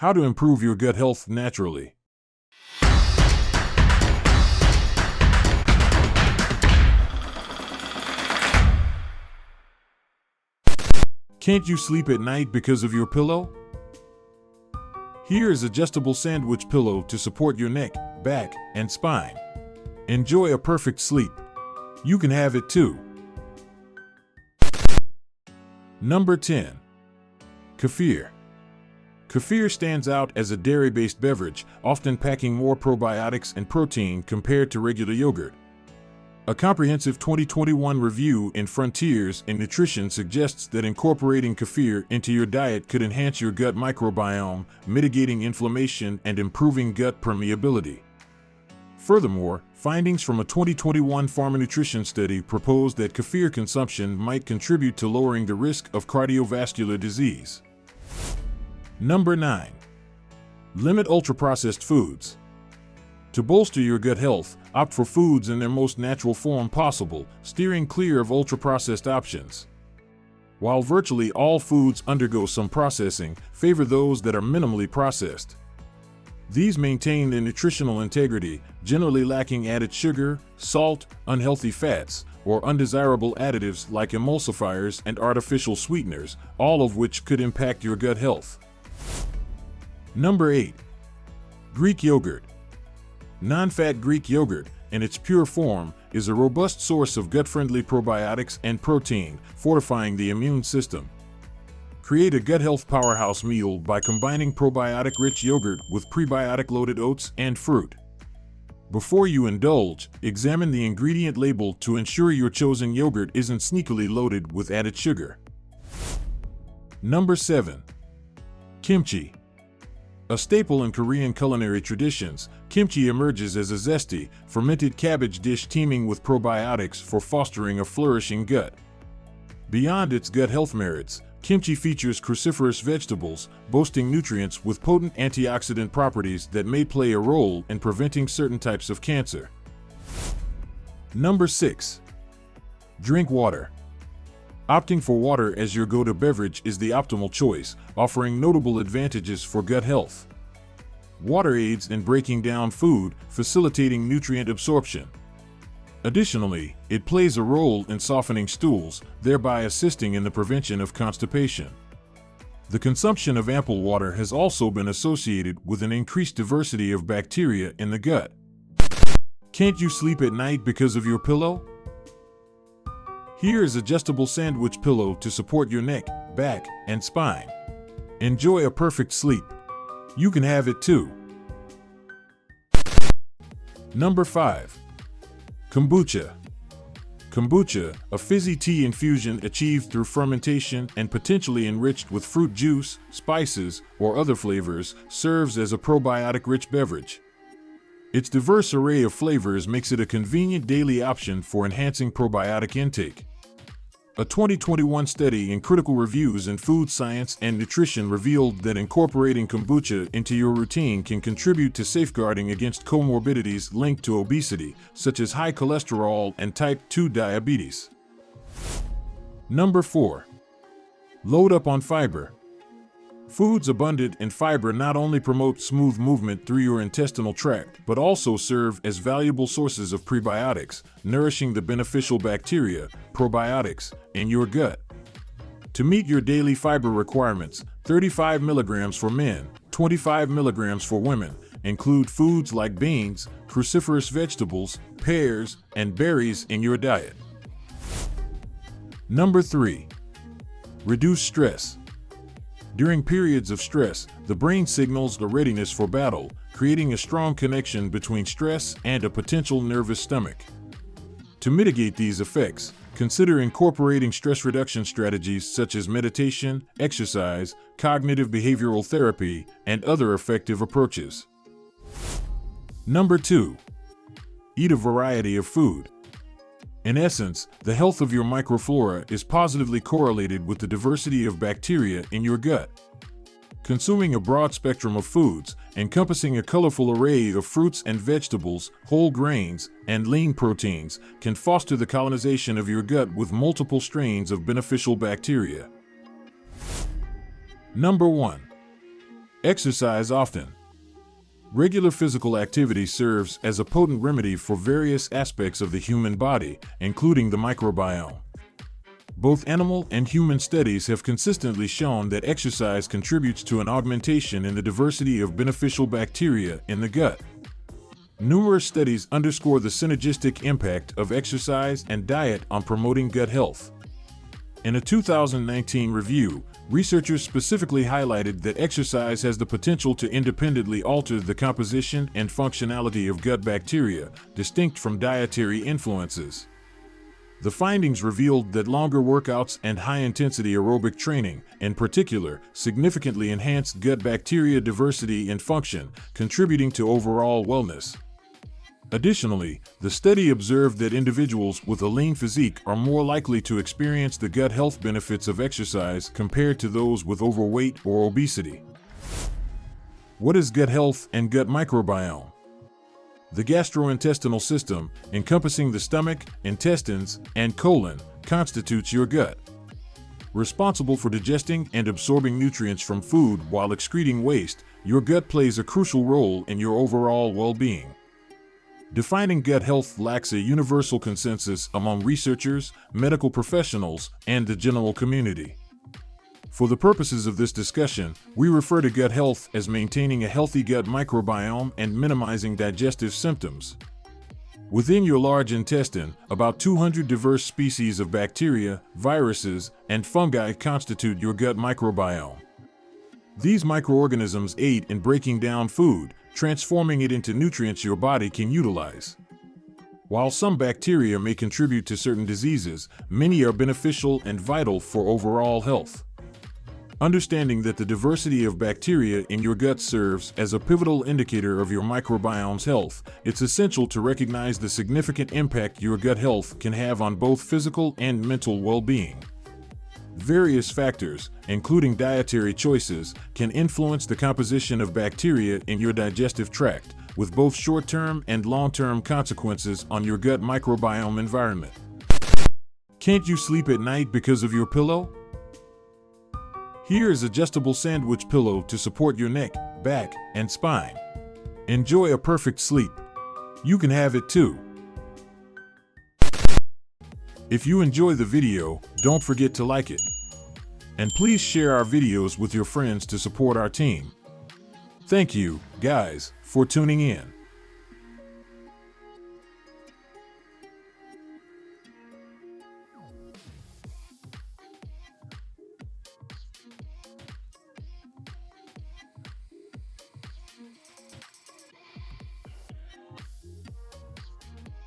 How to improve your gut health naturally. Can't you sleep at night because of your pillow? Here is adjustable sandwich pillow to support your neck, back, and spine. Enjoy a perfect sleep. You can have it too. Number 10. Kefir. Kefir stands out as a dairy-based beverage, often packing more probiotics and protein compared to regular yogurt. A comprehensive 2021 review in Frontiers in Nutrition suggests that incorporating kefir into your diet could enhance your gut microbiome, mitigating inflammation and improving gut permeability. Furthermore, findings from a 2021 pharma nutrition study propose that kefir consumption might contribute to lowering the risk of cardiovascular disease. Number 9. Limit ultra-processed foods. To bolster your gut health, opt for foods in their most natural form possible, steering clear of ultra-processed options. While virtually all foods undergo some processing, favor those that are minimally processed. These maintain their nutritional integrity, generally lacking added sugar, salt, unhealthy fats, or undesirable additives like emulsifiers and artificial sweeteners, all of which could impact your gut health. Number 8. Greek yogurt. Non-fat Greek yogurt, in its pure form, is a robust source of gut-friendly probiotics and protein, fortifying the immune system. Create a gut health powerhouse meal by combining probiotic-rich yogurt with prebiotic-loaded oats and fruit. Before you indulge, examine the ingredient label to ensure your chosen yogurt isn't sneakily loaded with added sugar. Number 7. Kimchi. A staple in Korean culinary traditions, kimchi emerges as a zesty, fermented cabbage dish teeming with probiotics for fostering a flourishing gut. Beyond its gut health merits, kimchi features cruciferous vegetables, boasting nutrients with potent antioxidant properties that may play a role in preventing certain types of cancer. Number 6. Drink water. Opting for water as your go-to beverage is the optimal choice, offering notable advantages for gut health. Water aids in breaking down food, facilitating nutrient absorption. Additionally, it plays a role in softening stools, thereby assisting in the prevention of constipation. The consumption of ample water has also been associated with an increased diversity of bacteria in the gut. Can't you sleep at night because of your pillow? Here is adjustable sandwich pillow to support your neck, back, and spine. Enjoy a perfect sleep. You can have it too. Number 5. Kombucha. Kombucha, a fizzy tea infusion achieved through fermentation and potentially enriched with fruit juice, spices, or other flavors, serves as a probiotic-rich beverage. Its diverse array of flavors makes it a convenient daily option for enhancing probiotic intake. A 2021 study in Critical Reviews in Food Science and Nutrition revealed that incorporating kombucha into your routine can contribute to safeguarding against comorbidities linked to obesity, such as high cholesterol and type 2 diabetes. Number 4. Load up on fiber. Foods abundant in fiber not only promote smooth movement through your intestinal tract, but also serve as valuable sources of prebiotics, nourishing the beneficial bacteria, probiotics, in your gut. To meet your daily fiber requirements, 35 milligrams for men, 25 milligrams for women, include foods like beans, cruciferous vegetables, pears, and berries in your diet. Number 3. Reduce stress. During periods of stress, the brain signals a readiness for battle, creating a strong connection between stress and a potential nervous stomach. To mitigate these effects, consider incorporating stress reduction strategies such as meditation, exercise, cognitive behavioral therapy, and other effective approaches. Number 2. Eat a variety of food. In essence, the health of your microflora is positively correlated with the diversity of bacteria in your gut. Consuming a broad spectrum of foods, encompassing a colorful array of fruits and vegetables, whole grains, and lean proteins, can foster the colonization of your gut with multiple strains of beneficial bacteria. Number 1. Exercise often. Regular physical activity serves as a potent remedy for various aspects of the human body, including the microbiome. Both animal and human studies have consistently shown that exercise contributes to an augmentation in the diversity of beneficial bacteria in the gut. Numerous studies underscore the synergistic impact of exercise and diet on promoting gut health. In a 2019 review, researchers specifically highlighted that exercise has the potential to independently alter the composition and functionality of gut bacteria, distinct from dietary influences. The findings revealed that longer workouts and high-intensity aerobic training, in particular, significantly enhanced gut bacteria diversity and function, contributing to overall wellness. Additionally, the study observed that individuals with a lean physique are more likely to experience the gut health benefits of exercise compared to those with overweight or obesity. What is gut health and gut microbiome? The gastrointestinal system, encompassing the stomach, intestines, and colon, constitutes your gut. Responsible for digesting and absorbing nutrients from food while excreting waste, your gut plays a crucial role in your overall well-being. Defining gut health lacks a universal consensus among researchers, medical professionals, and the general community. For the purposes of this discussion, we refer to gut health as maintaining a healthy gut microbiome and minimizing digestive symptoms. Within your large intestine, about 200 diverse species of bacteria, viruses, and fungi constitute your gut microbiome. These microorganisms aid in breaking down food, transforming it into nutrients your body can utilize. While some bacteria may contribute to certain diseases, many are beneficial and vital for overall health. Understanding that the diversity of bacteria in your gut serves as a pivotal indicator of your microbiome's health, it's essential to recognize the significant impact your gut health can have on both physical and mental well-being. Various factors, including dietary choices, can influence the composition of bacteria in your digestive tract, with both short-term and long-term consequences on your gut microbiome environment. Can't you sleep at night because of your pillow? Here is adjustable sandwich pillow to support your neck, back, and spine. Enjoy a perfect sleep. You can have it too. If you enjoy the video, don't forget to like it. And please share our videos with your friends to support our team. Thank you, guys, for tuning in.